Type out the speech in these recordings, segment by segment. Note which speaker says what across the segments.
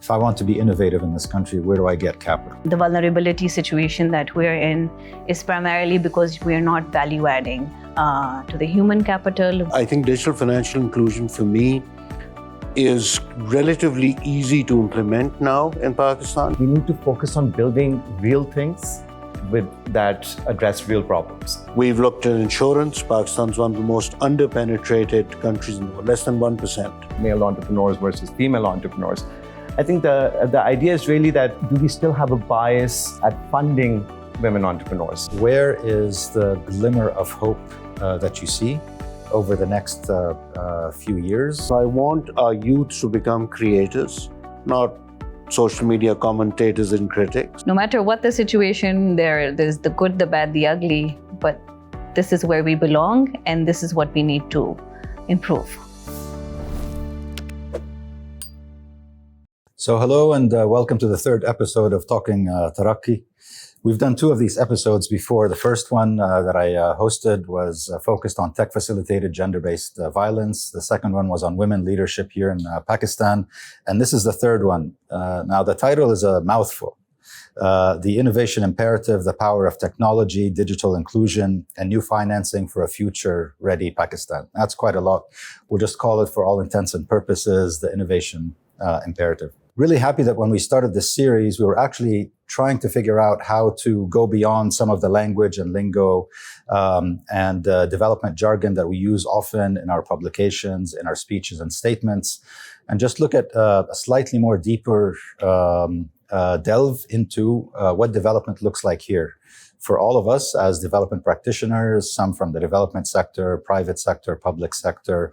Speaker 1: if I want to be innovative in this country, where do I get capital?
Speaker 2: The vulnerability situation that we're in is primarily because we're not value adding to the human capital.
Speaker 3: I think digital financial inclusion for me is relatively easy to implement now in Pakistan.
Speaker 4: We need to focus on building real things that address real problems.
Speaker 3: We've looked at insurance. Pakistan's one of the most underpenetrated countries in the world, less than 1%.
Speaker 4: Male entrepreneurs versus female entrepreneurs. I think the idea is really that do we still have a bias at funding women entrepreneurs?
Speaker 1: Where is the glimmer of hope that you see over the next few years?
Speaker 3: I want our youth to become creators, not social media commentators and critics.
Speaker 2: No matter what the situation, there's the good, the bad, the ugly, but this is where we belong and this is what we need to improve.
Speaker 1: So hello and welcome to the third episode of Talking Taraqqi. We've done two of these episodes before. The first one that I hosted was focused on tech-facilitated gender-based violence. The second one was on women leadership here in Pakistan. And this is the third one. Now, the title is a mouthful. The Innovation Imperative, the Power of Technology, Digital Inclusion, and New Financing for a Future-Ready Pakistan. That's quite a lot. We'll just call it, for all intents and purposes, the Innovation Imperative. Really happy that when we started this series, we were actually trying to figure out how to go beyond some of the language and lingo and development jargon that we use often in our publications, in our speeches and statements, and just look at a slightly more deeper delve into what development looks like here for all of us as development practitioners, some from the development sector, private sector, public sector,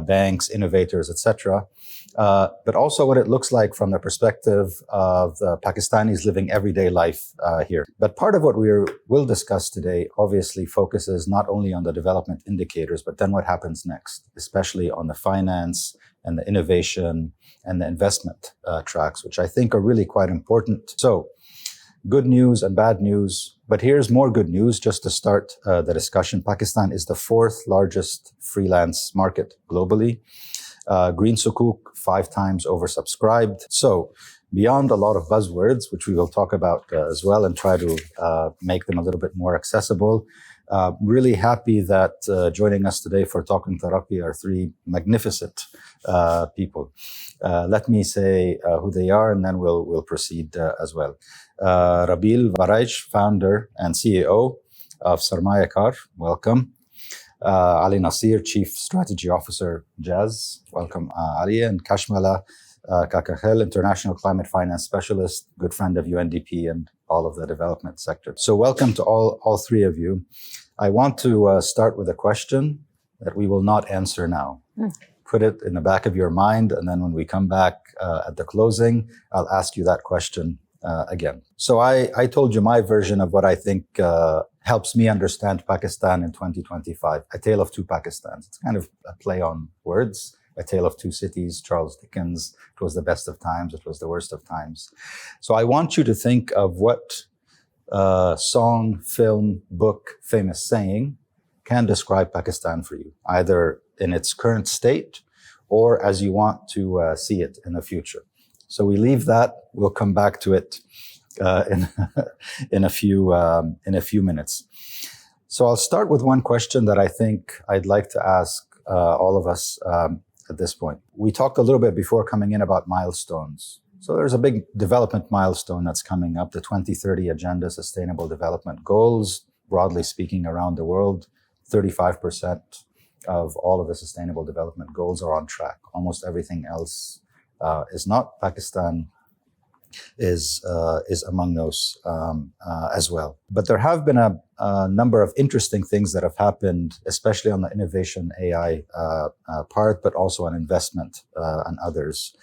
Speaker 1: banks, innovators, etc. But also what it looks like from the perspective of the Pakistanis living everyday life here. But part of what we'll discuss today obviously focuses not only on the development indicators, but then what happens next, especially on the finance and the innovation and the investment tracks, which I think are really quite important. So, good news and bad news, but here's more good news just to start the discussion. Pakistan is the fourth largest freelance market globally. Green Sukuk, 5 times oversubscribed. So beyond a lot of buzzwords, which we will talk about as well and try to make them a little bit more accessible, really happy that joining us today for Talking Taraqqi are 3 magnificent people. Let me say who they are and then we'll proceed as well. Rabeel, Warraich, founder and CEO of Sarmayacar, welcome. Ali Naseer, Chief Strategy Officer, Jazz. Welcome, Ali. And Kashmala, Kakakhel, International Climate Finance Specialist, good friend of UNDP and all of the development sector. So welcome to all 3 of you. I want to start with a question that we will not answer now. Put it in the back of your mind, and then when we come back at the closing, I'll ask you that question again. So I told you my version of what I think helps me understand Pakistan in 2025. A Tale of Two Pakistans. It's kind of a play on words. A Tale of Two Cities, Charles Dickens. It was the best of times. It was the worst of times. So I want you to think of what song, film, book, famous saying can describe Pakistan for you, either in its current state or as you want to see it in the future. So we leave that. We'll come back to it in a few minutes. So I'll start with one question that I think I'd like to ask all of us at this point. We talked a little bit before coming in about milestones. So there's a big development milestone that's coming up, the 2030 Agenda Sustainable Development Goals, broadly speaking around the world. 35% of all of the Sustainable Development Goals are on track. Almost everything else is not. Pakistan is among those as well. But there have been a number of interesting things that have happened, especially on the innovation AI part, but also on investment and others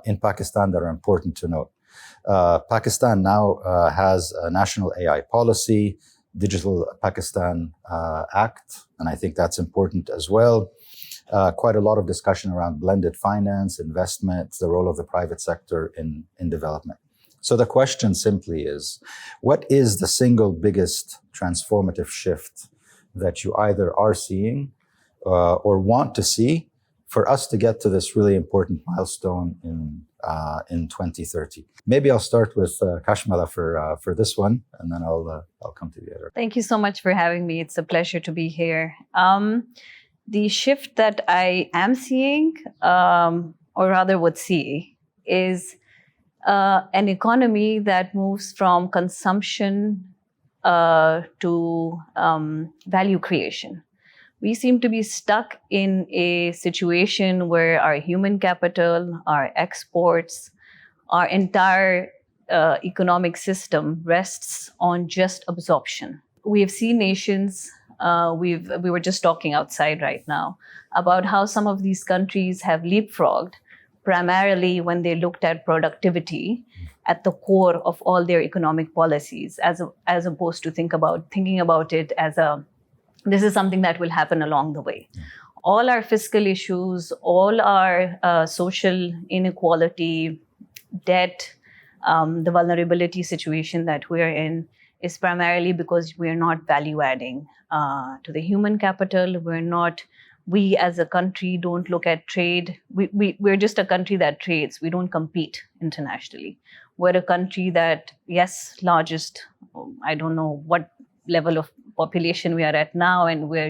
Speaker 1: in Pakistan that are important to note. Pakistan now has a national AI policy, Digital Pakistan Act, and I think that's important as well. Quite a lot of discussion around blended finance, investment, the role of the private sector in development. So the question simply is, what is the single biggest transformative shift that you either are seeing or want to see for us to get to this really important milestone in 2030? Maybe I'll start with Kashmala for this one, and then I'll come to the other.
Speaker 2: Thank you so much for having me. It's a pleasure to be here. The shift that I am seeing, or rather would see, is an economy that moves from consumption to value creation. We seem to be stuck in a situation where our human capital, our exports, our entire economic system rests on just absorption. We have seen nations, we were just talking outside right now about how some of these countries have leapfrogged, primarily when they looked at productivity at the core of all their economic policies, as opposed to thinking about it as this is something that will happen along the way. All our fiscal issues, all our social inequality, debt, the vulnerability situation that we're in is primarily because we're not value adding to the human capital. We as a country don't look at trade. We're just a country that trades. We don't compete internationally. We're a country that, yes, largest, I don't know what level of population we are at now, and we're,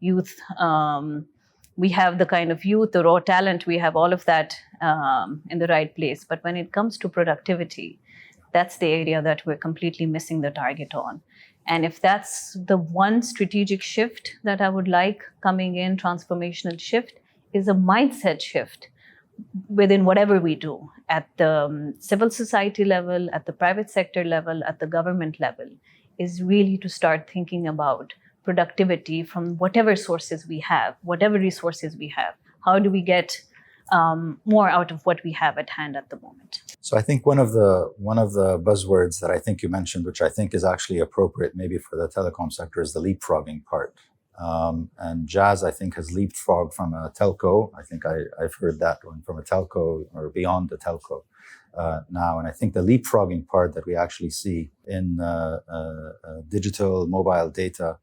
Speaker 2: youth. We have the kind of youth, the raw talent, we have all of that in the right place. But when it comes to productivity, that's the area that we're completely missing the target on. And if that's the one strategic shift that I would like coming in, transformational shift, is a mindset shift within whatever we do at the civil society level, at the private sector level, at the government level, is really to start thinking about productivity from whatever sources we have, whatever resources we have. How do we get more out of what we have at hand at the moment?
Speaker 1: So I think one of the buzzwords that I think you mentioned, which I think is actually appropriate maybe for the telecom sector, is the leapfrogging part. And Jazz, I think, has leapfrogged from a telco. I think I've heard that one from a telco or beyond the telco now. And I think the leapfrogging part that we actually see in digital mobile data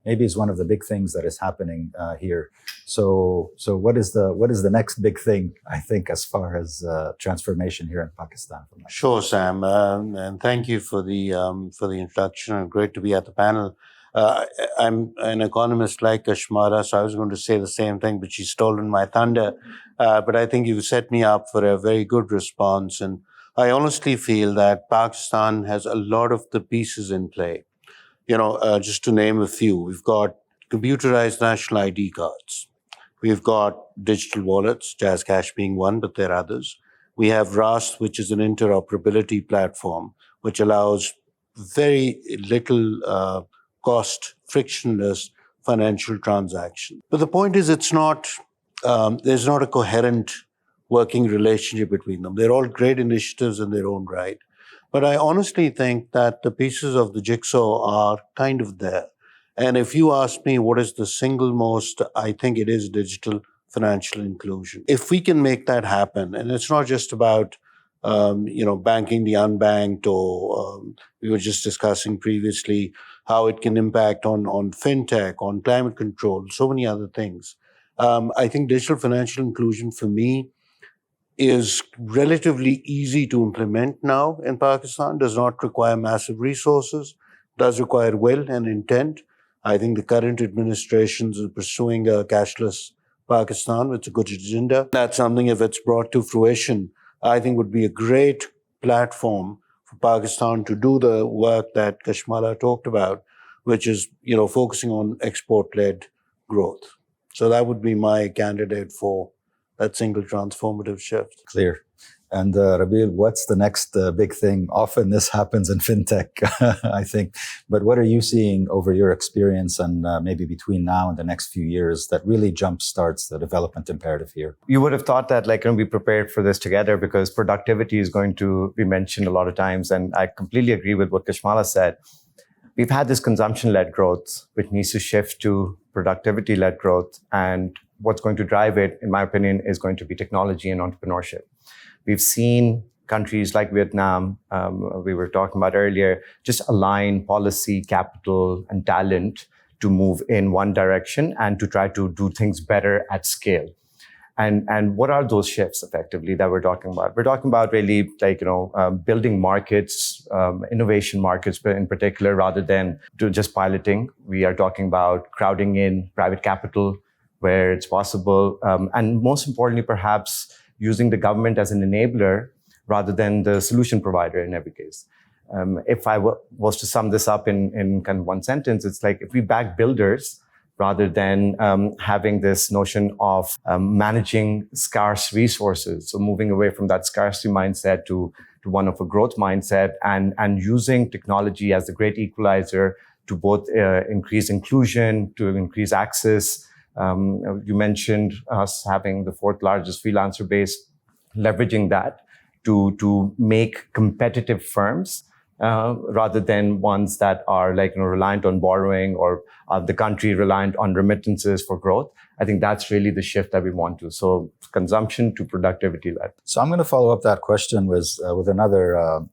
Speaker 1: maybe is one of the big things that is happening here. So what is the next big thing, I think, as far as transformation here in Pakistan?
Speaker 3: Sure, Sam, and thank you for the introduction. And great to be at the panel. I'm an economist like Kashmala, so I was going to say the same thing, but she's stolen my thunder. But I think you've set me up for a very good response. And I honestly feel that Pakistan has a lot of the pieces in play. Just to name a few, we've got computerized national ID cards. We've got digital wallets, Jazz Cash being one, but there are others. We have Rizk, which is an interoperability platform, which allows very little cost, frictionless financial transaction. But the point is, there's not a coherent working relationship between them. They're all great initiatives in their own right. But I honestly think that the pieces of the jigsaw are kind of there. And if you ask me what is the single most, I think it is digital financial inclusion. If we can make that happen, and it's not just about banking the unbanked, or we were just discussing previously how it can impact on fintech, on climate control, so many other things. I think digital financial inclusion for me is relatively easy to implement now in Pakistan, does not require massive resources, does require will and intent. I think the current administration is pursuing a cashless Pakistan. It's a good agenda. That's something, if it's brought to fruition, I think would be a great platform for Pakistan to do the work that Kashmala talked about, which is, focusing on export-led growth. So that would be my candidate for that single transformative shift.
Speaker 1: Clear. And Rabeel, what's the next big thing? Often this happens in fintech, I think. But what are you seeing over your experience and maybe between now and the next few years that really jumpstarts the development imperative here?
Speaker 4: You would have thought that we prepared for this together, because productivity is going to be mentioned a lot of times. And I completely agree with what Kashmala said. We've had this consumption-led growth, which needs to shift to productivity-led growth. And what's going to drive it, in my opinion, is going to be technology and entrepreneurship. We've seen countries like Vietnam, we were talking about earlier, just align policy, capital, and talent to move in one direction and to try to do things better at scale. And what are those shifts effectively that we're talking about? We're talking about really building markets, innovation markets in particular, rather than just piloting. We are talking about crowding in private capital where it's possible. And most importantly, perhaps using the government as an enabler rather than the solution provider in every case. If I was to sum this up in kind of one sentence, it's like if we back builders rather than having this notion of managing scarce resources, so moving away from that scarcity mindset to one of a growth mindset, and using technology as the great equalizer to both increase inclusion, to increase access. You mentioned us having the 4th largest freelancer base, leveraging that to make competitive firms rather than ones that are reliant on borrowing, or the country reliant on remittances for growth. I think that's really the shift that we want to. So consumption to productivity led.
Speaker 1: So I'm going to follow up that question with another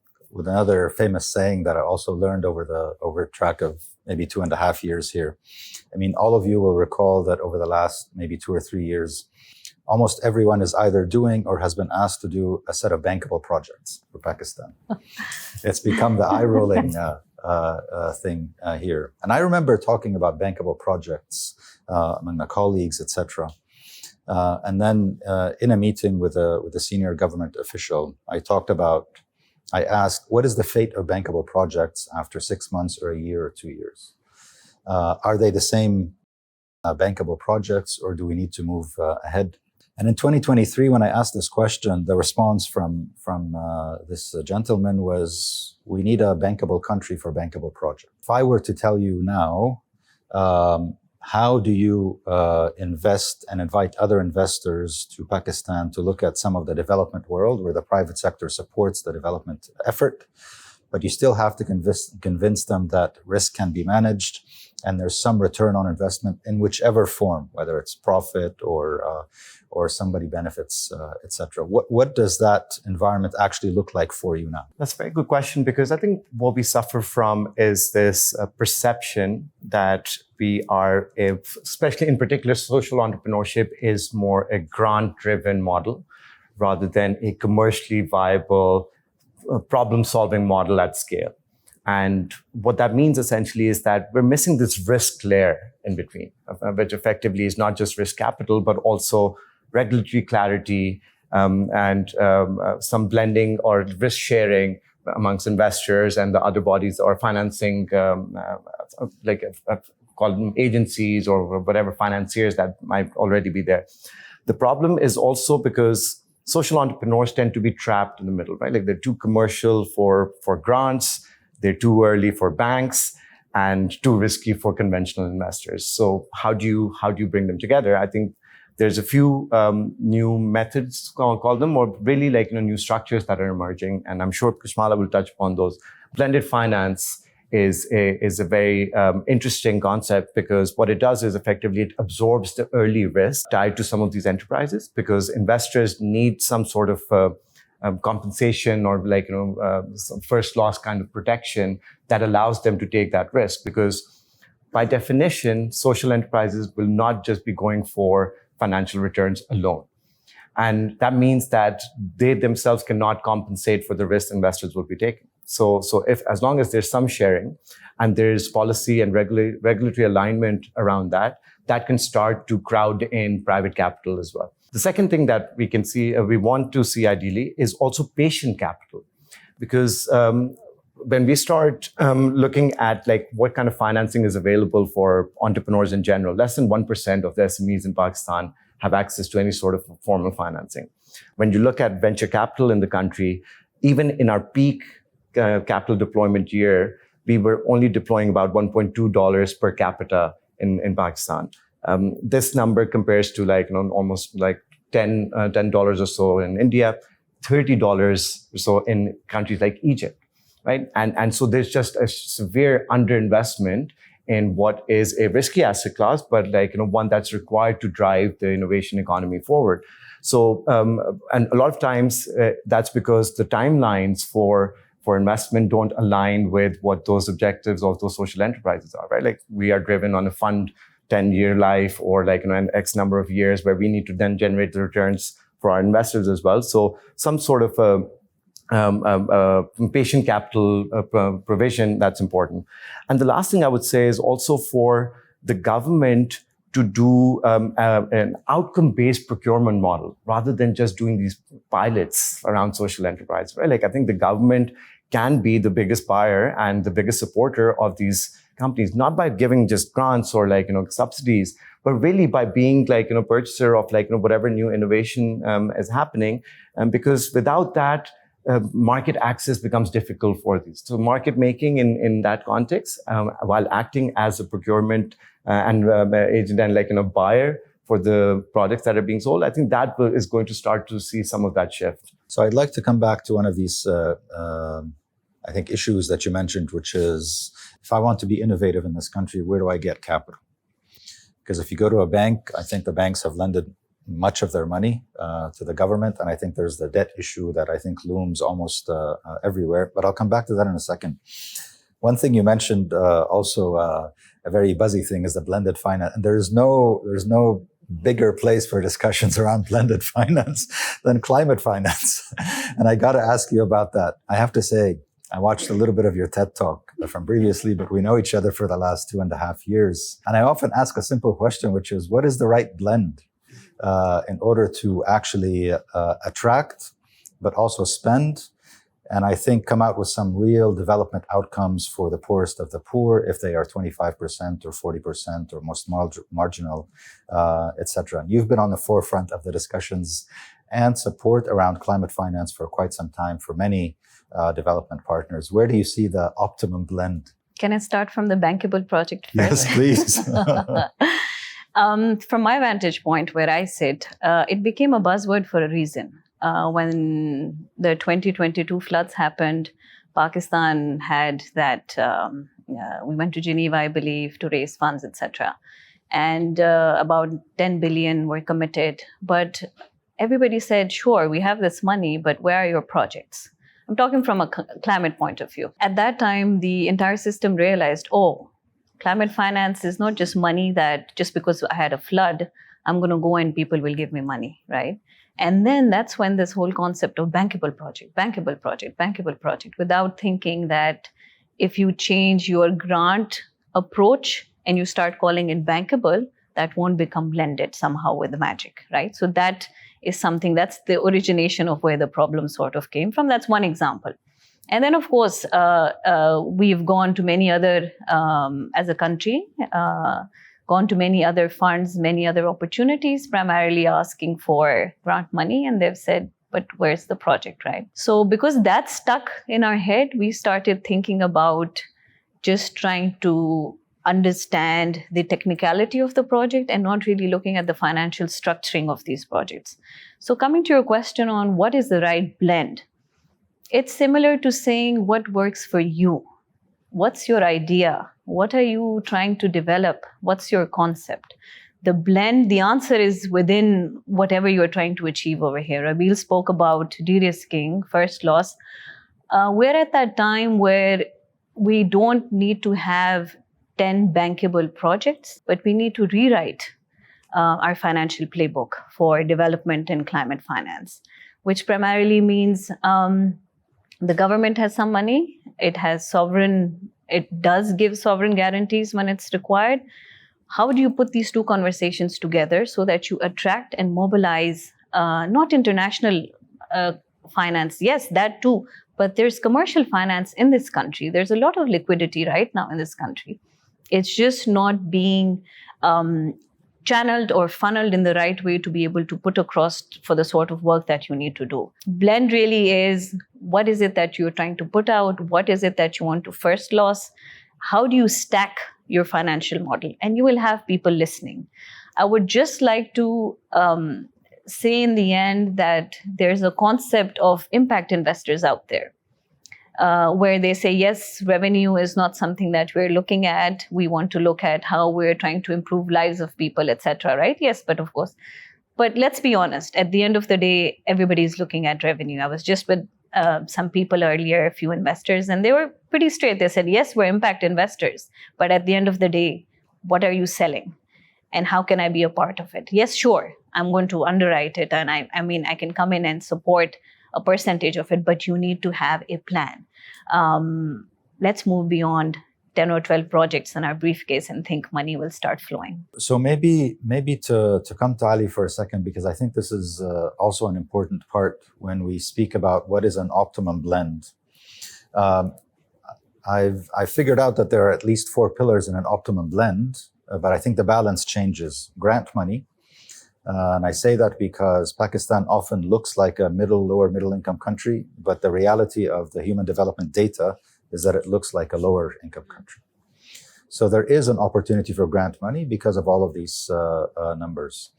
Speaker 1: famous saying that I also learned over a track of maybe 2.5 years here. I mean, all of you will recall that over the last maybe 2 or 3 years, almost everyone is either doing or has been asked to do a set of bankable projects for Pakistan. It's become the eye-rolling thing here. And I remember talking about bankable projects among my colleagues, etc. And then in a meeting with a senior government official, I asked, what is the fate of bankable projects after 6 months or a year or 2 years? Are they the same bankable projects, or do we need to move ahead? And in 2023, when I asked this question, the response from this gentleman was, we need a bankable country for bankable project. If I were to tell you now, how do you invest and invite other investors to Pakistan to look at some of the development world where the private sector supports the development effort, but you still have to convince them that risk can be managed and there's some return on investment in whichever form, whether it's profit or somebody benefits, etc. What does that environment actually look like for you now?
Speaker 4: That's a very good question, because I think what we suffer from is this perception that we are, especially in particular, social entrepreneurship is more a grant-driven model rather than a commercially viable problem-solving model at scale. And what that means essentially is that we're missing this risk layer in between, which effectively is not just risk capital, but also regulatory clarity and some blending or risk sharing amongst investors and the other bodies or financing, call them agencies or whatever financiers that might already be there. The problem is also because social entrepreneurs tend to be trapped in the middle, right? Like they're too commercial for grants, they're too early for banks, and too risky for conventional investors. So how do you bring them together? I think there's a few new methods, call them, or really new structures that are emerging, and I'm sure Kashmala will touch upon those. Blended finance is a very interesting concept, because what it does is effectively it absorbs the early risk tied to some of these enterprises, because investors need some sort of compensation or some first loss kind of protection that allows them to take that risk. Because by definition, social enterprises will not just be going for financial returns alone. And that means that they themselves cannot compensate for the risk investors will be taking. So as long as there's some sharing and there's policy and regulatory alignment around that, that can start to crowd in private capital as well. The second thing that we can see, we want to see ideally, is also patient capital. Because when we start looking at what kind of financing is available for entrepreneurs in general, less than 1% of the SMEs in Pakistan have access to any sort of formal financing. When you look at venture capital in the country, even in our peak capital deployment year, we were only deploying about $1.2 per capita in Pakistan. This number compares to almost $10 or so in India, $30 or so in countries like Egypt, right? And so there's just a severe underinvestment in what is a risky asset class, but one that's required to drive the innovation economy forward. So, and a lot of times that's because the timelines for investment don't align with what those objectives of those social enterprises are, right? Like we are driven on a fund 10-year life or an X number of years where we need to then generate the returns for our investors as well. So some sort of patient capital provision, that's important. And the last thing I would say is also for the government to do an outcome-based procurement model rather than just doing these pilots around social enterprise, right? I think the government can be the biggest buyer and the biggest supporter of these companies, not by giving just grants or subsidies, but really by being purchaser of whatever new innovation is happening. Because without that, market access becomes difficult for these. So market making in that context, while acting as a procurement and agent and buyer for the products that are being sold, I think that is going to start to see some of that shift.
Speaker 1: So I'd like to come back to one of these, I think, issues that you mentioned, which is, if I want to be innovative in this country, where do I get capital? Because if you go to a bank, I think the banks have lended much of their money to the government. And I think there's the debt issue that I think looms almost everywhere. But I'll come back to that in a second. One thing you mentioned also, a very buzzy thing, is the blended finance. And there's no bigger place for discussions around blended finance than climate finance. And I got to ask you about that. I have to say, I watched a little bit of your TED Talk from previously, but we know each other for the last 2.5 years. And I often ask a simple question, which is, what is the right blend in order to actually attract, but also spend, and I think come out with some real development outcomes for the poorest of the poor, if they are 25% or 40% or most marginal, etc. You've been on the forefront of the discussions and support around climate finance for quite some time for many development partners. Where do you see the optimum blend?
Speaker 2: Can I start from the bankable project first?
Speaker 1: Yes, please.
Speaker 2: From my vantage point where I sit, it became a buzzword for a reason. When the 2022 floods happened, Pakistan had that, we went to Geneva, I believe, to raise funds, etc. And about 10 billion were committed. But everybody said, sure, we have this money, but where are your projects? I'm talking from a climate point of view. At that time, the entire system realized, climate finance is not just money that just because I had a flood, I'm going to go and people will give me money, right? And then that's when this whole concept of bankable project, without thinking that if you change your grant approach and you start calling it bankable, that won't become blended somehow with the magic, right? So that is something, that's the origination of where the problem sort of came from. That's one example. And then, of course, we've gone to many other, as a country, gone to many other funds, many other opportunities, primarily asking for grant money. And they've said, but where's the project, right? So because that stuck in our head, we started thinking about just trying to understand the technicality of the project and not really looking at the financial structuring of these projects. So coming to your question on what is the right blend, it's similar to saying what works for you. What's your idea? What are you trying to develop? What's your concept? The blend, the answer is within whatever you're trying to achieve over here. Rabeel spoke about de-risking, first loss. We're at that time where we don't need to have 10 bankable projects, but we need to rewrite our financial playbook for development and climate finance, which primarily means the government has some money. It does give sovereign guarantees when it's required. How do you put these two conversations together so that you attract and mobilize not international finance? Yes, that too, but there's commercial finance in this country. There's a lot of liquidity right now in this country. It's just not being channeled or funneled in the right way to be able to put across for the sort of work that you need to do. Blend really is, what is it that you're trying to put out? What is it that you want to first loss? How do you stack your financial model? And you will have people listening. I would just like to say in the end that there's a concept of impact investors out there. Where they say, yes, revenue is not something that we're looking at. We want to look at how we're trying to improve lives of people, etc. Right? Yes, but of course. But let's be honest. At the end of the day, everybody's looking at revenue. I was just with some people earlier, a few investors, and they were pretty straight. They said, yes, we're impact investors. But at the end of the day, what are you selling? and how can I be a part of it? Yes, sure, I'm going to underwrite it, and I mean, I can come in and support a percentage of it, but you need to have a plan. Let's move beyond 10 or 12 projects in our briefcase and think money will start flowing.
Speaker 1: So maybe to come to Ali for a second, because I think this is also an important part when we speak about what is an optimum blend. I've figured out that there are at least 4 pillars in an optimum blend, but I think the balance changes. Grant money, and I say that because Pakistan often looks like a lower middle income country, but the reality of the human development data is that it looks like a lower income country. So there is an opportunity for grant money because of all of these numbers.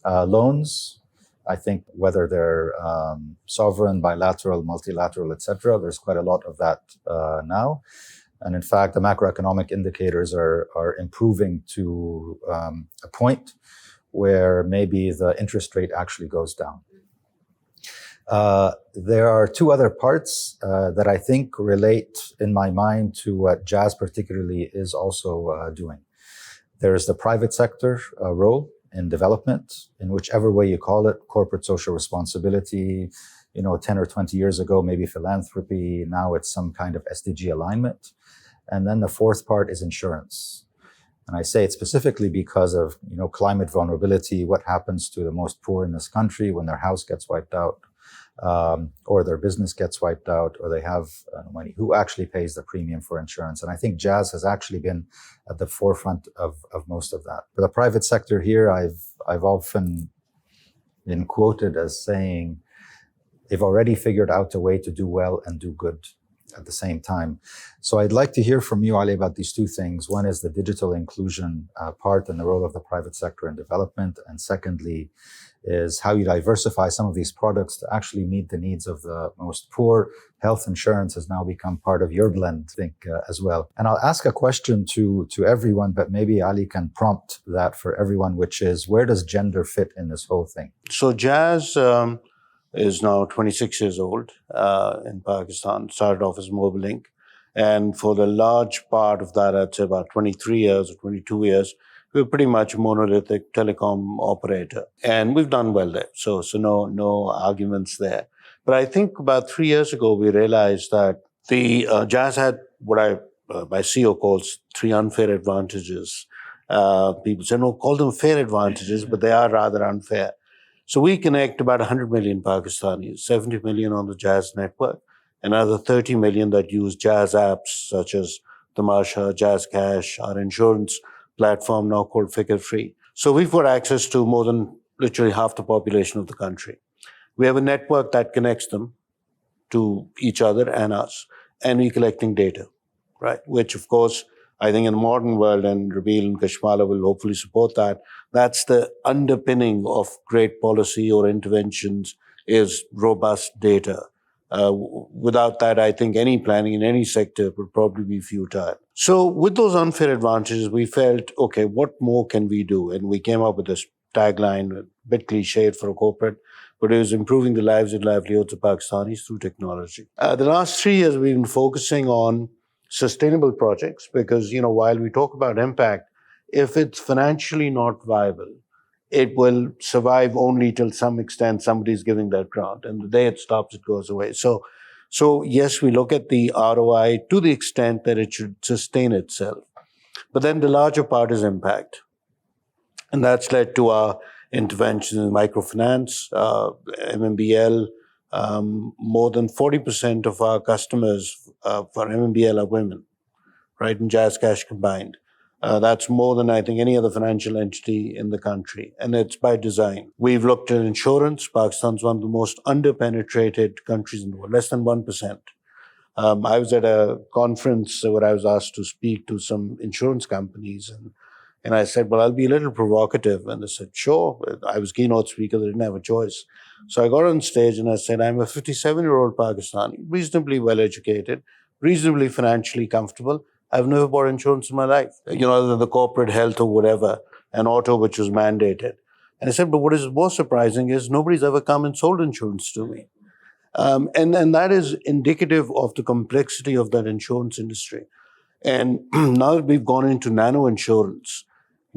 Speaker 1: Loans, I think whether they're sovereign, bilateral, multilateral, etc., there's quite a lot of that now. And in fact, the macroeconomic indicators are improving to a point where maybe the interest rate actually goes down. There are 2 other parts that I think relate in my mind to what Jazz particularly is also doing. There's the private sector role in development, in whichever way you call it, corporate social responsibility, 10 or 20 years ago, maybe philanthropy, now it's some kind of SDG alignment. And then the 4th part is insurance. And I say it specifically because of, climate vulnerability, what happens to the most poor in this country when their house gets wiped out, or their business gets wiped out, or they have money, who actually pays the premium for insurance. And I think Jazz has actually been at the forefront of most of that. For the private sector here, I've often been quoted as saying, they've already figured out a way to do well and do good at the same time. So I'd like to hear from you, Ali, about these 2 things. One is the digital inclusion part and the role of the private sector in development. And secondly, is how you diversify some of these products to actually meet the needs of the most poor. Health insurance has now become part of your blend, I think, as well. And I'll ask a question to everyone, but maybe Ali can prompt that for everyone, which is, where does gender fit in this whole thing?
Speaker 3: So Jazz is now 26 years old in Pakistan, started off as Mobile Link. And for the large part of that, I'd say about 23 years or 22 years, we're pretty much a monolithic telecom operator. And we've done well there. So no arguments there. But I think about 3 years ago, we realized that the Jazz had what my CEO calls 3 unfair advantages. People say, no, call them fair advantages, but they are rather unfair. So we connect about 100 million Pakistanis, 70 million on the Jazz network, another 30 million that use Jazz apps such as Tamasha, Jazz Cash, our insurance platform now called Figure Free. So we've got access to more than literally half the population of the country. We have a network that connects them to each other and us, and we're collecting data, right? Which, of course, I think in the modern world, and Rabeel and Kashmala will hopefully support that, that's the underpinning of great policy or interventions is robust data. Without that, I think any planning in any sector would probably be futile. So with those unfair advantages, we felt, okay, what more can we do? And we came up with this tagline, a bit cliched for a corporate, but it was improving the lives and livelihoods of Pakistanis through technology. The last 3 years, we've been focusing on sustainable projects because, while we talk about impact, if it's financially not viable, it will survive only till some extent somebody's giving that grant. And the day it stops, it goes away. So yes, we look at the ROI to the extent that it should sustain itself. But then the larger part is impact. And that's led to our interventions in microfinance, MMBL. More than 40% of our customers for MMBL are women, right, in Jazz Cash combined. That's more than, I think, any other financial entity in the country, and it's by design. We've looked at insurance. Pakistan's one of the most under-penetrated countries in the world, less than 1%. I was at a conference where I was asked to speak to some insurance companies, and I said, well, I'll be a little provocative. And they said, sure. I was keynote speaker. They didn't have a choice. So I got on stage and I said, I'm a 57-year-old Pakistani, reasonably well-educated, reasonably financially comfortable. I've never bought insurance in my life, other than the corporate health or whatever, an auto which was mandated. And I said, but what is more surprising is nobody's ever come and sold insurance to me. And that is indicative of the complexity of that insurance industry. And now that we've gone into nano insurance,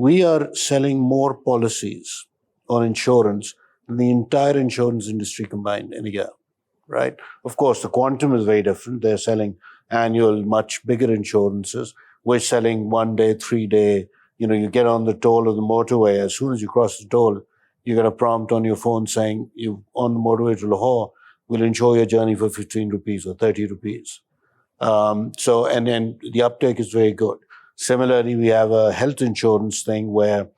Speaker 3: we are selling more policies on insurance than the entire insurance industry combined in a year, right? Of course, the quantum is very different. They're selling annual, much bigger insurances. We're selling 1 day, 3 day. You get on the toll of the motorway. As soon as you cross the toll, you get a prompt on your phone saying, you on the motorway to Lahore, we'll insure your journey for 15 rupees or 30 rupees. And then the uptake is very good. Similarly, we have a health insurance thing where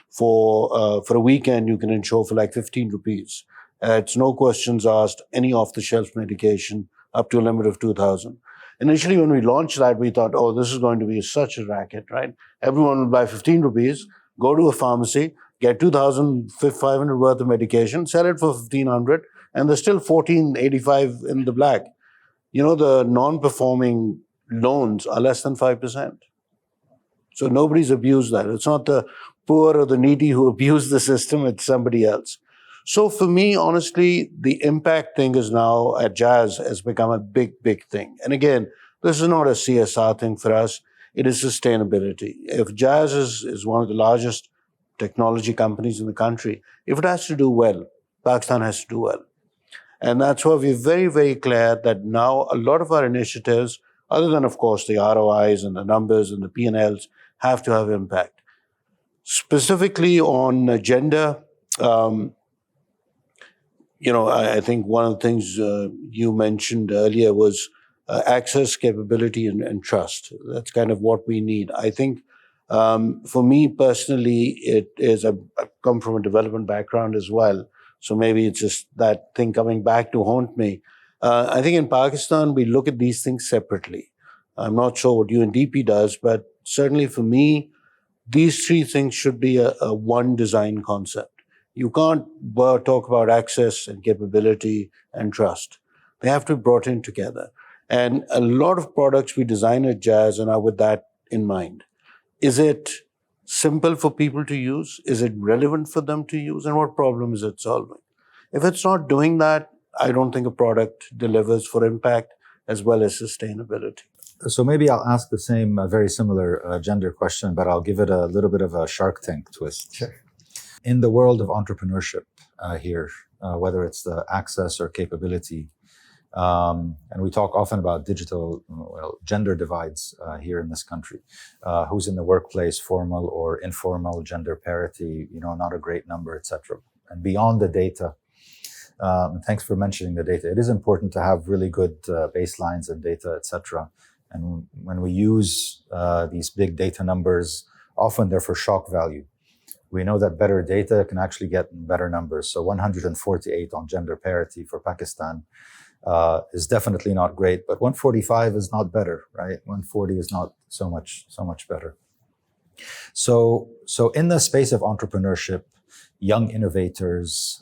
Speaker 3: for a weekend, you can insure for like 15 rupees. It's no questions asked, any off-the-shelf medication up to a limit of 2,000. Initially, when we launched that, we thought, oh, this is going to be such a racket, right? Everyone will buy 15 rupees, go to a pharmacy, get 2,500 worth of medication, sell it for 1,500, and there's still 1,485 in the black. The non-performing loans are less than 5%. So nobody's abused that. It's not the poor or the needy who abuse the system, it's somebody else. So for me, honestly, the impact thing is now at Jazz has become a big, big thing. And again, this is not a CSR thing for us. It is sustainability. If Jazz is one of the largest technology companies in the country, if it has to do well, Pakistan has to do well. And that's why we're very, very clear that now a lot of our initiatives, other than, of course, the ROIs and the numbers and the P&Ls, have to have impact. Specifically on gender, I think one of the things you mentioned earlier was access, capability, and trust. That's kind of what we need. I think for me personally, it is, I come from a development background as well. So maybe it's just that thing coming back to haunt me. I think in Pakistan, we look at these things separately. I'm not sure what UNDP does, but certainly for me, these three things should be a one design concept. You can't talk about access and capability and trust. They have to be brought in together. And a lot of products we design at Jazz and are with that in mind. Is it simple for people to use? Is it relevant for them to use? And what problem is it solving? If it's not doing that, I don't think a product delivers for impact as well as sustainability.
Speaker 1: So maybe I'll ask the same very similar gender question, but I'll give it a little bit of a Shark Tank twist.
Speaker 4: Sure.
Speaker 1: In the world of entrepreneurship here, whether it's the access or capability, and we talk often about gender divides here in this country. Who's in the workplace, formal or informal, gender parity, not a great number, etc. And beyond the data, thanks for mentioning the data. It is important to have really good baselines and data, etc. And when we use these big data numbers, often they're for shock value. We know that better data can actually get better numbers. So 148 on gender parity for Pakistan is definitely not great, but 145 is not better, right? 140 is not so much better. So in the space of entrepreneurship, young innovators,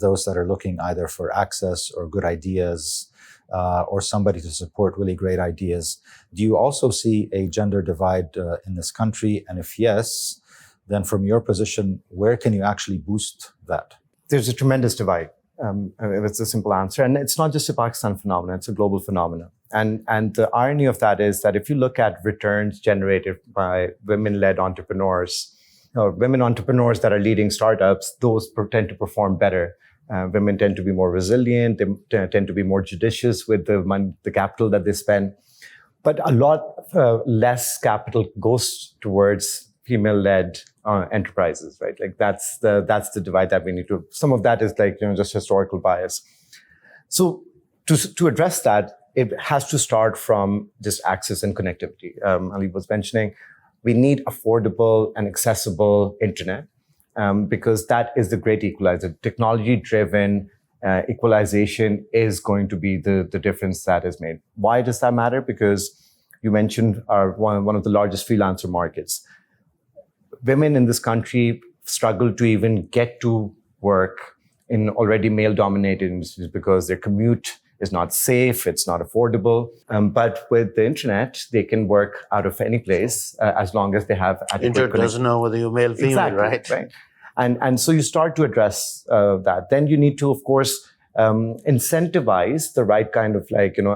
Speaker 1: those that are looking either for access or good ideas, or somebody to support really great ideas, do you also see a gender divide in this country? And if yes, then from your position, where can you actually boost that?
Speaker 4: There's a tremendous divide. It's a simple answer. And it's not just a Pakistan phenomenon, it's a global phenomenon. And the irony of that is that if you look at returns generated by women-led entrepreneurs, or women entrepreneurs that are leading startups, those tend to perform better. Women tend to be more resilient, they tend to be more judicious with the capital that they spend. But a lot less capital goes towards female-led enterprises, right? Like that's the divide that we need to. Some of that is just historical bias. So to address that, it has to start from just access and connectivity. Ali was mentioning we need affordable and accessible internet because that is the great equalizer. Technology-driven equalization is going to be the difference that is made. Why does that matter? Because you mentioned one of the largest freelancer markets. Women in this country struggle to even get to work in already male-dominated industries because their commute is not safe, it's not affordable. But with the internet, they can work out of any place as long as they have adequate
Speaker 3: Internet doesn't know whether you're male or female,
Speaker 4: exactly, right? And so you start to address that. Then you need to, of course, incentivize the right kind of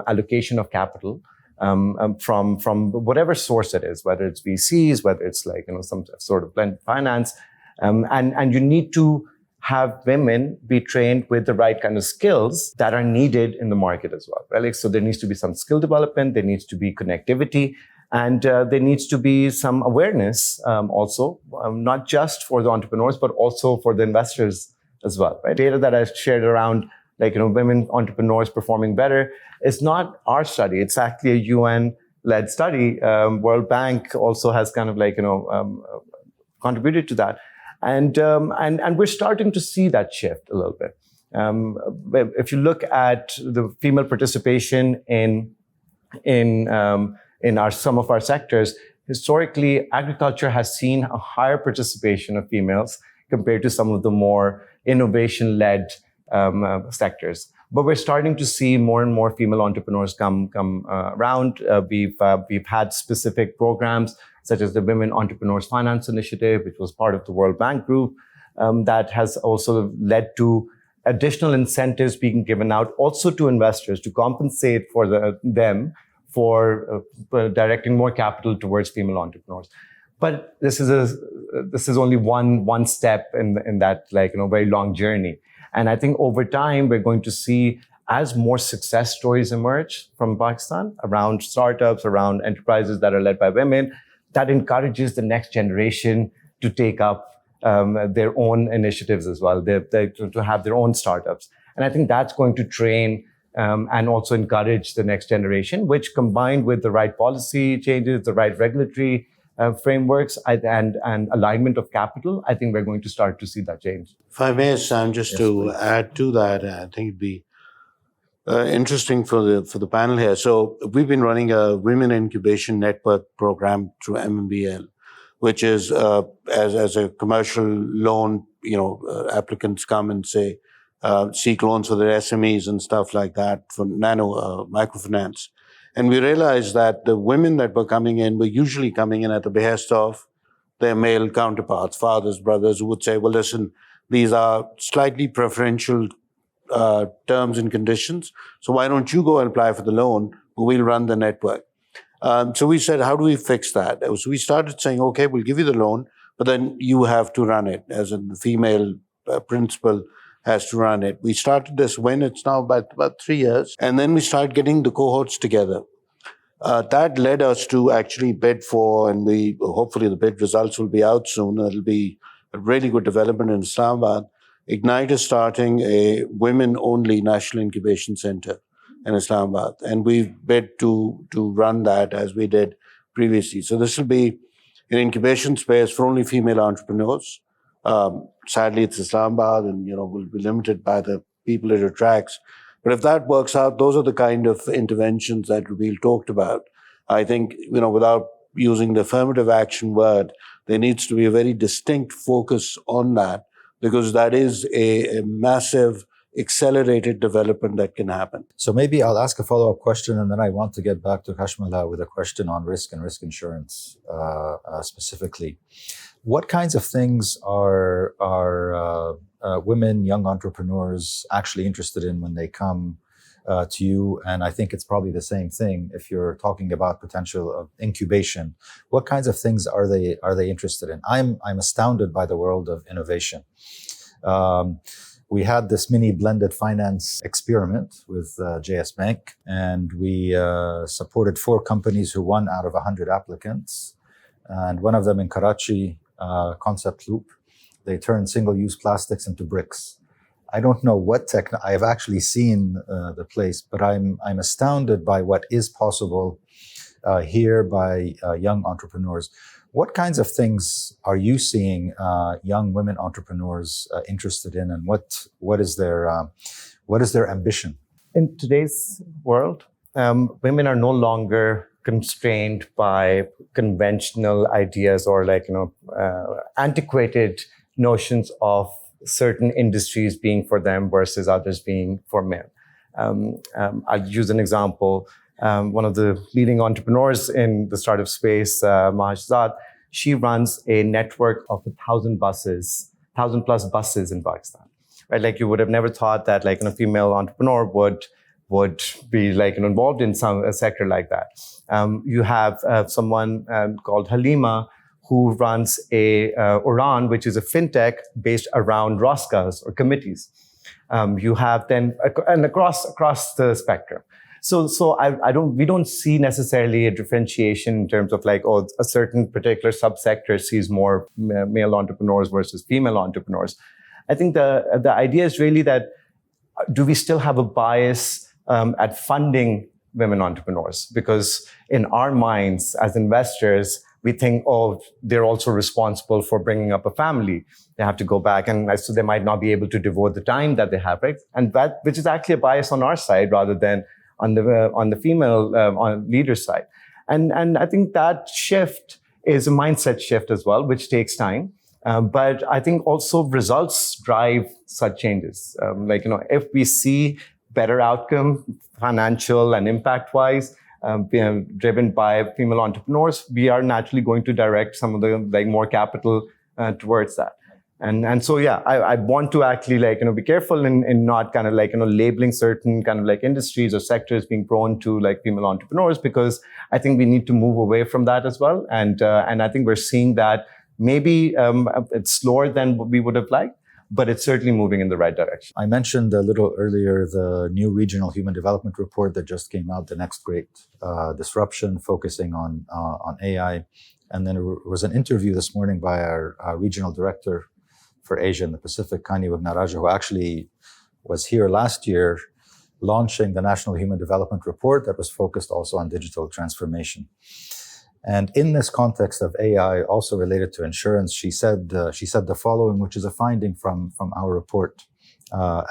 Speaker 4: allocation of capital from whatever source it is, whether it's VCs, whether it's some sort of blended finance, and you need to have women be trained with the right kind of skills that are needed in the market as well, right? So there needs to be some skill development, there needs to be connectivity, and there needs to be some awareness also, not just for the entrepreneurs, but also for the investors as well, right? Data that I shared around women entrepreneurs performing better is not our study. It's actually a UN-led study. World Bank also has kind of contributed to that. And we're starting to see that shift a little bit. If you look at the female participation in some of our sectors, historically, agriculture has seen a higher participation of females compared to some of the more innovation-led sectors. But we're starting to see more and more female entrepreneurs come around. We've had specific programs such as the Women Entrepreneurs Finance Initiative, which was part of the World Bank Group, that has also led to additional incentives being given out also to investors to compensate for them for directing more capital towards female entrepreneurs. But this is only one step in that very long journey. And I think over time, we're going to see, as more success stories emerge from Pakistan around startups, around enterprises that are led by women, that encourages the next generation to take up their own initiatives as well, to have their own startups. And I think that's going to train and also encourage the next generation, which combined with the right policy changes, the right regulatory frameworks and alignment of capital, I think we're going to start to see that change.
Speaker 3: If I may, Sam, just to add to that, I think it'd be interesting for the panel here. So we've been running a Women Incubation Network program through MMBL, which is as a commercial loan, applicants come and say, seek loans for their SMEs and stuff like that for microfinance. And we realized that the women that were coming in were usually coming in at the behest of their male counterparts, fathers, brothers, who would say, well, listen, these are slightly preferential terms and conditions. So why don't you go and apply for the loan? We'll run the network. So we said, how do we fix that? So we started saying, okay, we'll give you the loan, but then you have to run it, as in the female principal has to run it. We started this when it's now about 3 years, and then we started getting the cohorts together. That led us to actually bid for, and hopefully the bid results will be out soon. It'll be a really good development in Islamabad. Ignite is starting a women-only national incubation center in Islamabad, and we've bid to run that as we did previously. So this will be an incubation space for only female entrepreneurs. Sadly, it's Islamabad, and will be limited by the people it attracts. But if that works out, those are the kind of interventions that Rabeel talked about. I think, without using the affirmative action word, there needs to be a very distinct focus on that, because that is a massive accelerated development that can happen.
Speaker 1: So maybe I'll ask a follow-up question, and then I want to get back to Kashmala with a question on risk and risk insurance specifically. What kinds of things are women, young entrepreneurs actually interested in when they come to you? And I think it's probably the same thing if you're talking about potential of incubation. What kinds of things are they interested in? I'm astounded by the world of innovation. We had this mini blended finance experiment with JS Bank, and we supported 4 companies who won out of 100 applicants. And one of them in Karachi, Concept Loop, they turned single-use plastics into bricks. I don't know what I've actually seen the place, but I'm astounded by what is possible here by young entrepreneurs. What kinds of things are you seeing young women entrepreneurs interested in, and what is their ambition?
Speaker 4: In today's world, women are no longer constrained by conventional ideas or antiquated notions of certain industries being for them versus others being for men. I'll use an example. One of the leading entrepreneurs in the startup space, Mahajzad, she runs a network of 1,000 plus buses in Pakistan. Right? You would have never thought that a female entrepreneur would would be involved in a sector like that. You have someone called Halima who runs Uran, which is a fintech based around Roscas or committees. You have then and across the spectrum. So we don't see necessarily a differentiation in terms of a certain particular subsector sees more male entrepreneurs versus female entrepreneurs. I think the idea is really that do we still have a bias at funding women entrepreneurs? Because in our minds as investors, we think, oh, they're also responsible for bringing up a family. They have to go back, and so they might not be able to devote the time that they have, right? And that, which is actually a bias on our side rather than on the female on leader side. And I think that shift is a mindset shift as well, which takes time. But I think also results drive such changes. If we see better outcome, financial and impact-wise, driven by female entrepreneurs, we are naturally going to direct some of the more capital towards that. And so, yeah, I want to actually be careful in not labeling certain industries or sectors being prone to female entrepreneurs, because I think we need to move away from that as well. And I think we're seeing that maybe it's slower than we would have liked, but it's certainly moving in the right direction.
Speaker 1: I mentioned a little earlier the new regional human development report that just came out, the next great disruption, focusing on AI. And then there was an interview this morning by our regional director for Asia and the Pacific, Kani Wagnaraja, who actually was here last year launching the National Human Development Report that was focused also on digital transformation. And in this context of AI, also related to insurance, she said the following, which is a finding from our report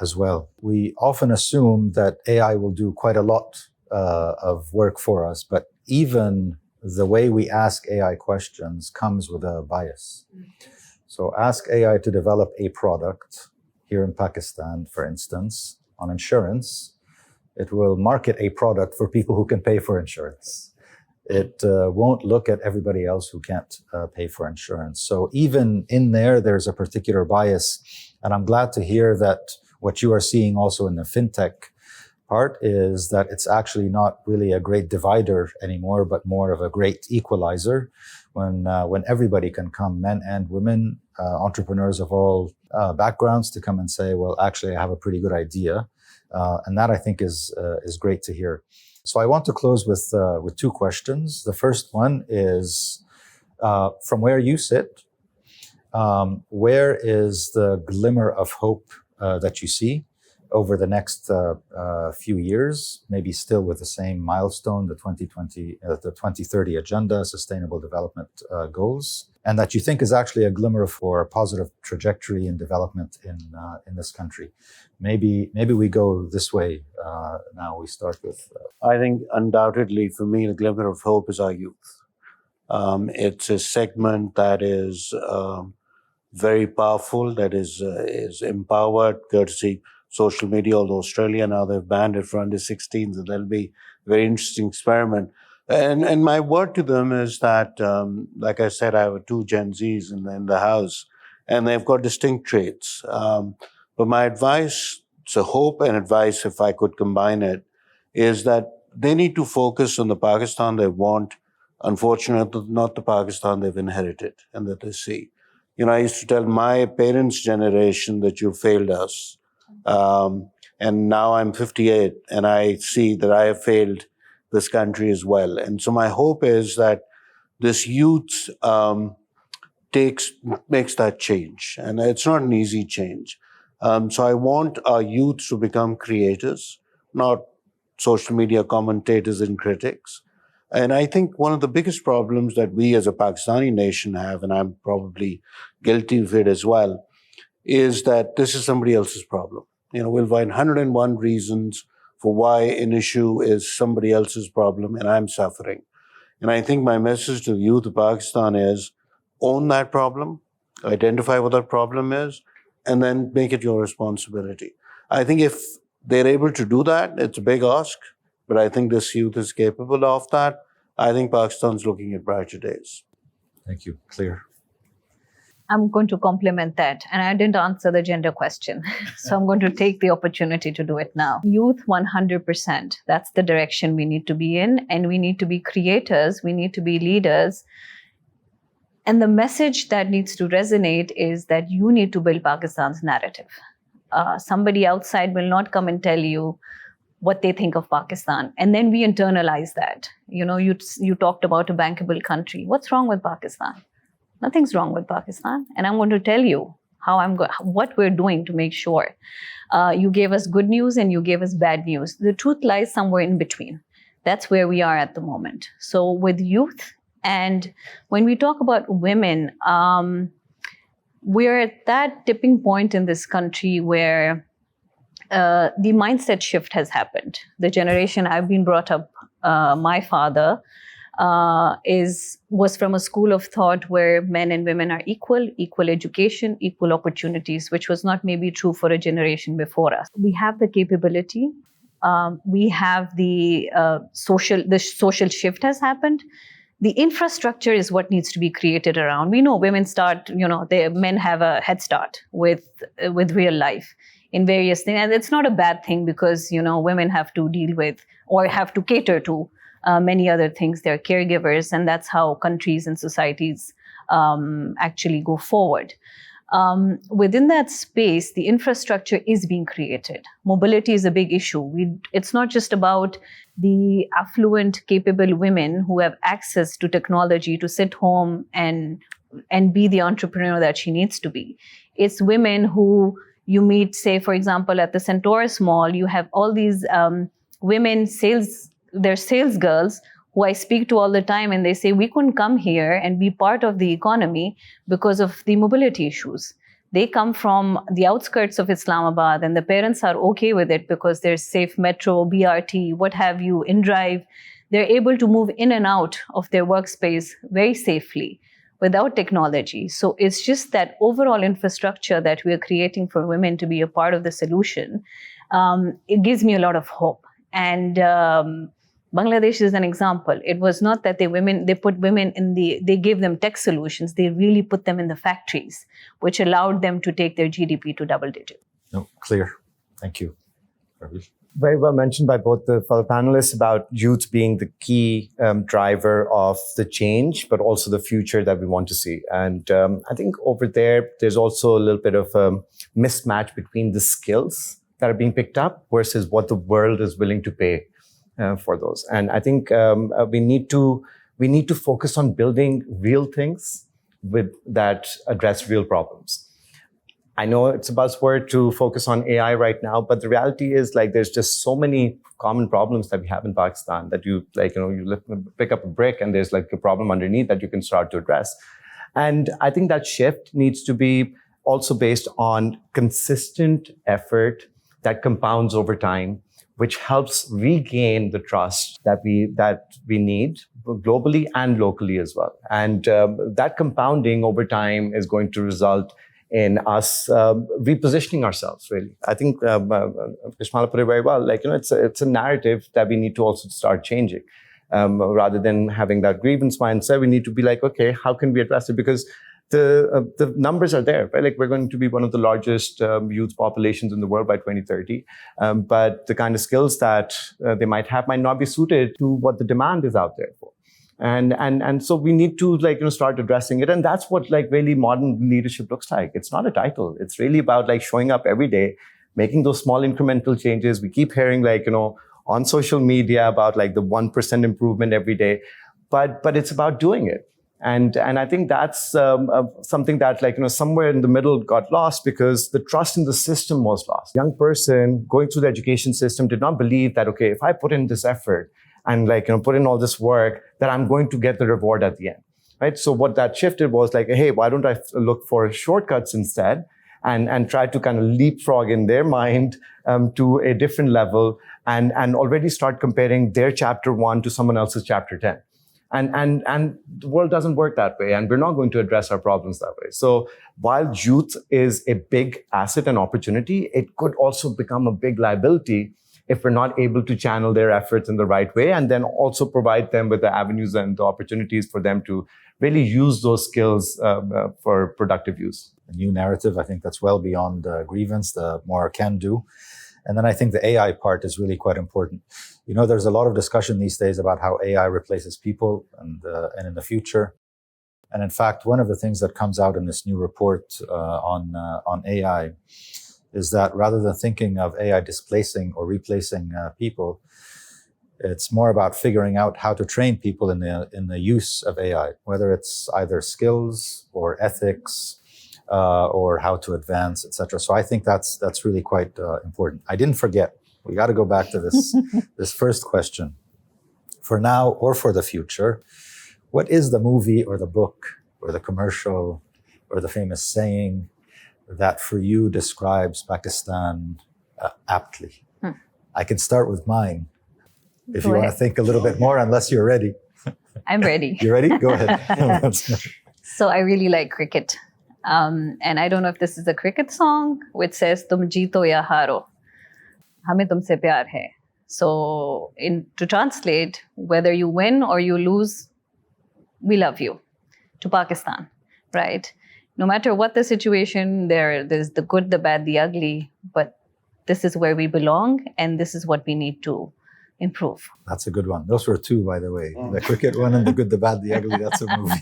Speaker 1: as well. We often assume that AI will do quite a lot of work for us, but even the way we ask AI questions comes with a bias. So ask AI to develop a product here in Pakistan, for instance, on insurance. It will market a product for people who can pay for insurance. It won't look at everybody else who can't pay for insurance. So even in there's a particular bias. And I'm glad to hear that what you are seeing also in the fintech part is that it's actually not really a great divider anymore, but more of a great equalizer when everybody can come, men and women, entrepreneurs of all backgrounds, to come and say, well, actually, I have a pretty good idea. And that I think is great to hear. So I want to close with two questions. The first one is, from where you sit, where is the glimmer of hope that you see over the next few years, maybe still with the same milestone, the 2030 agenda, sustainable development goals, and that you think is actually a glimmer for a positive trajectory in development in this country? Maybe we go this way now. We start with...
Speaker 3: I think undoubtedly for me, the glimmer of hope is our youth. It's a segment that is very powerful, that is empowered, courtesy social media, although Australia now they've banned it for under 16s, so that'll be a very interesting experiment. And my word to them is that, like I said, I have two Gen Zs in the house, and they've got distinct traits. But my advice, so hope and advice, if I could combine it, is that they need to focus on the Pakistan they want, unfortunately not the Pakistan they've inherited and that they see. I used to tell my parents' generation that you failed us. And now I'm 58 and I see that I have failed this country as well. And so my hope is that this youth makes that change. And it's not an easy change. So I want our youth to become creators, not social media commentators and critics. And I think one of the biggest problems that we as a Pakistani nation have, and I'm probably guilty of it as well, is that this is somebody else's problem. We'll find 101 reasons for why an issue is somebody else's problem and I'm suffering. And I think my message to the youth of Pakistan is own that problem, identify what that problem is, and then make it your responsibility. I think if they're able to do that, it's a big ask, but I think this youth is capable of that. I think Pakistan's looking at brighter days.
Speaker 1: Thank you. Clear.
Speaker 2: I'm going to complement that. And I didn't answer the gender question. So I'm going to take the opportunity to do it now. Youth, 100%. That's the direction we need to be in. And we need to be creators. We need to be leaders. And the message that needs to resonate is that you need to build Pakistan's narrative. Somebody outside will not come and tell you what they think of Pakistan. And then we internalize that. You talked about a bankable country. What's wrong with Pakistan? Nothing's wrong with Pakistan. And I'm going to tell you what we're doing to make sure. You gave us good news and you gave us bad news. The truth lies somewhere in between. That's where we are at the moment. So with youth, and when we talk about women, we're at that tipping point in this country where the mindset shift has happened. The generation I've been brought up, my father, was from a school of thought where men and women are equal education, equal opportunities, which was not maybe true for a generation before us. We have the capability. We have the social shift has happened. The infrastructure is what needs to be created around. We know women men have a head start with real life in various things. And it's not a bad thing because, women have to deal with or have to cater to many other things. They're caregivers, and that's how countries and societies actually go forward. Within that space, the infrastructure is being created. Mobility is a big issue. It's not just about the affluent, capable women who have access to technology to sit home and be the entrepreneur that she needs to be. It's women who you meet, say, for example, at the Centaurus Mall, you have all these women they're sales girls who I speak to all the time, and they say, we couldn't come here and be part of the economy because of the mobility issues. They come from the outskirts of Islamabad, and the parents are okay with it because there's safe metro, BRT, what have you, InDrive. They're able to move in and out of their workspace very safely without technology. So it's just that overall infrastructure that we're creating for women to be a part of the solution. It gives me a lot of hope. And Bangladesh is an example. It was not that they put women they gave them tech solutions. They really put them in the factories, which allowed them to take their GDP to double digit.
Speaker 1: No, clear. Thank you. Rabeel?
Speaker 4: Very well mentioned by both the fellow panelists about youth being the key driver of the change, but also the future that we want to see. And I think over there's also a little bit of a mismatch between the skills that are being picked up versus what the world is willing to pay for those. And I think we need to focus on building real things that address real problems. I know it's a buzzword to focus on AI right now, but the reality is there's just so many common problems that we have in Pakistan that you pick up a brick and there's a problem underneath that you can start to address. And I think that shift needs to be also based on consistent effort that compounds over time, which helps regain the trust that we need globally and locally as well. And that compounding over time is going to result in us repositioning ourselves, really. I think Kashmala put it very well. It's a narrative that we need to also start changing. Rather than having that grievance mindset, we need to be okay, how can we address it? Because the numbers are there, right? We're going to be one of the largest youth populations in the world by 2030. But the kind of skills that they might not be suited to what the demand is out there for. And so we need to start addressing it. And that's what really modern leadership looks like. It's not a title. It's really about showing up every day, making those small incremental changes. We keep hearing on social media about the 1% improvement every day, but it's about doing it. And I think that's something that somewhere in the middle got lost because the trust in the system was lost. Young person going through the education system did not believe that, okay, if I put in this effort and put in all this work, that I'm going to get the reward at the end, right? So what that shifted was hey, why don't I look for shortcuts instead and try to kind of leapfrog in their mind to a different level and already start comparing their chapter 1 to someone else's chapter 10. And the world doesn't work that way, and we're not going to address our problems that way. So while youth is a big asset and opportunity, it could also become a big liability if we're not able to channel their efforts in the right way, and then also provide them with the avenues and the opportunities for them to really use those skills for productive use.
Speaker 1: A new narrative, I think that's well beyond grievance, the more can do. And then I think the AI part is really quite important. There's a lot of discussion these days about how AI replaces people and in the future. And in fact, one of the things that comes out in this new report on AI is that rather than thinking of AI displacing or replacing people, it's more about figuring out how to train people in the use of AI, whether it's either skills or ethics or how to advance, etc. So I think that's really quite important. I didn't forget. We got to go back to this first question. For now or for the future, what is the movie or the book or the commercial or the famous saying that for you describes Pakistan aptly? I can start with mine if you want to think a little bit more, unless you're ready.
Speaker 2: I'm ready.
Speaker 1: You ready? Go ahead.
Speaker 2: So I really like cricket. And I don't know if this is a cricket song which says, "Tum jeeto ya haro, hame tumse pyar hai." So to translate, whether you win or you lose, we love you, to Pakistan, right? No matter what the situation, there's the good, the bad, the ugly, but this is where we belong, and this is what we need to improve.
Speaker 1: That's a good one. Those were two, by the way. The cricket one and the good, the bad, the ugly. That's a movie.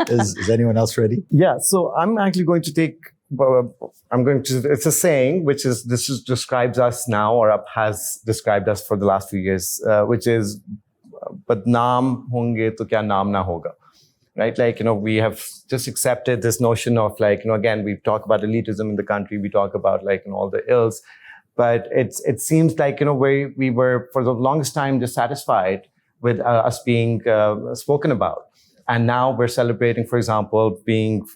Speaker 1: Is anyone else ready?
Speaker 4: Yeah. So I'm actually going to take. It's a saying which describes us now, or has described us for the last few years, which is, "Badnaam honge to kya naam na hoga." Right? We have just accepted this notion of again, we talk about elitism in the country. We talk about all the ills. But it seems like, we were for the longest time dissatisfied with us being spoken about. And now we're celebrating, for example, being,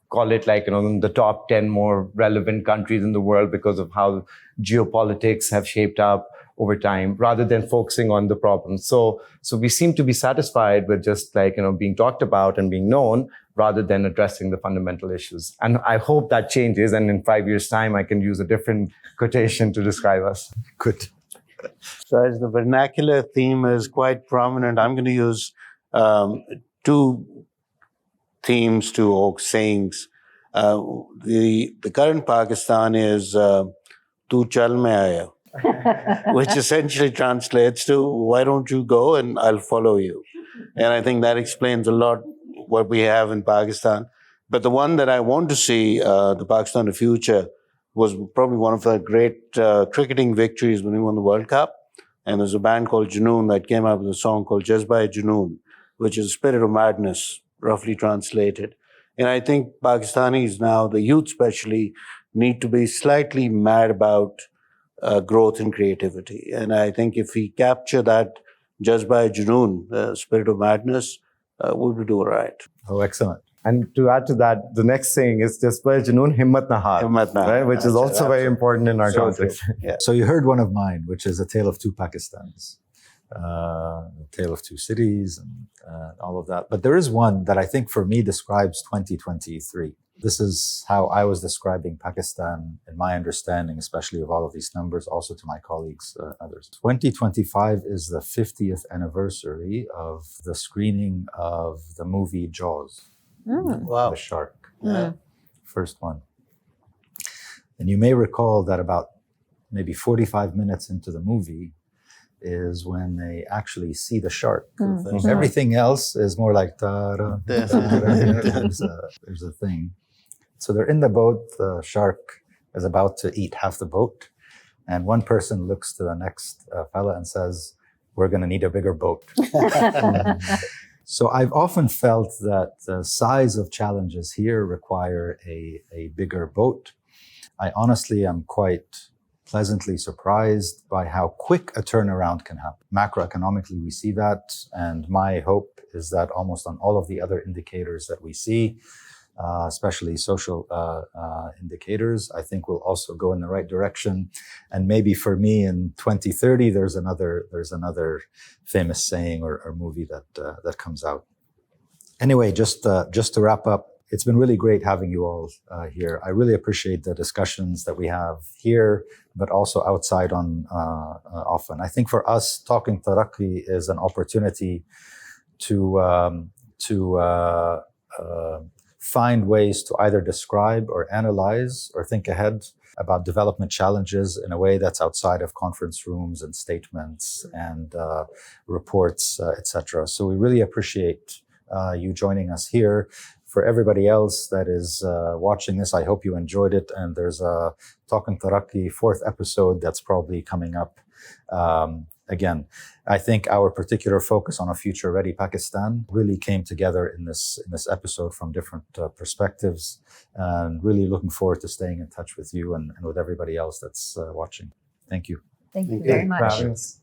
Speaker 4: call it in the top 10 more relevant countries in the world because of how geopolitics have shaped up over time, rather than focusing on the problems. So we seem to be satisfied with just being talked about and being known, rather than addressing the fundamental issues. And I hope that changes. And in 5 years' time, I can use a different quotation to describe us.
Speaker 1: Good.
Speaker 3: So as the vernacular theme is quite prominent, I'm going to use two themes or sayings. The current Pakistan is "Tu chal mein aaya," which essentially translates to "Why don't you go and I'll follow you?" And I think that explains a lot what we have in Pakistan. But the one that I want to see, the Pakistan of the future, was probably one of the great cricketing victories when we won the World Cup. And there's a band called Junoon that came up with a song called Jazba-e-Junoon, which is spirit of madness, roughly translated. And I think Pakistanis now, the youth especially, need to be slightly mad about growth and creativity. And I think if we capture that Jazba-e-Junoon, spirit of madness, we'll do all right.
Speaker 1: Oh, excellent.
Speaker 4: And to add to that, the next saying is "Jazba Junoon Himmat na Haar," right? Which is also very important in our context.
Speaker 3: Yeah.
Speaker 1: So you heard one of mine, which is A Tale of Two Pakistans, A Tale of Two Cities, and all of that. But there is one that I think for me describes 2023. This is how I was describing Pakistan in my understanding, especially of all of these numbers, also to my colleagues, others. 2025 is the 50th anniversary of the screening of the movie Jaws.
Speaker 3: Wow.
Speaker 1: The shark.
Speaker 3: Yeah.
Speaker 1: First one. And you may recall that about maybe 45 minutes into the movie is when they actually see the shark.
Speaker 3: Mm-hmm.
Speaker 1: Everything else is more like ta-da, ta-da. There's a thing. So they're in the boat. The shark is about to eat half the boat. And one person looks to the next fella and says, "We're going to need a bigger boat." So I've often felt that the size of challenges here require a bigger boat. I honestly am quite pleasantly surprised by how quick a turnaround can happen. Macroeconomically, we see that. And my hope is that almost on all of the other indicators that we see, especially social indicators, I think will also go in the right direction. And maybe for me in 2030, there's another famous saying or movie that comes out. Anyway, just to wrap up, it's been really great having you all here. I really appreciate the discussions that we have here, but also outside on often. I think for us, Talking Taraqqi is an opportunity to find ways to either describe or analyze or think ahead about development challenges in a way that's outside of conference rooms and statements and reports, etc. So we really appreciate you joining us here. For everybody else that is watching this, I hope you enjoyed it. And there's a Talking Taraqqi 4th episode that's probably coming up. Again, I think our particular focus on a future-ready Pakistan really came together in this episode from different perspectives, and really looking forward to staying in touch with you and with everybody else that's watching. Thank you.
Speaker 2: Thank you very much.
Speaker 4: Thanks.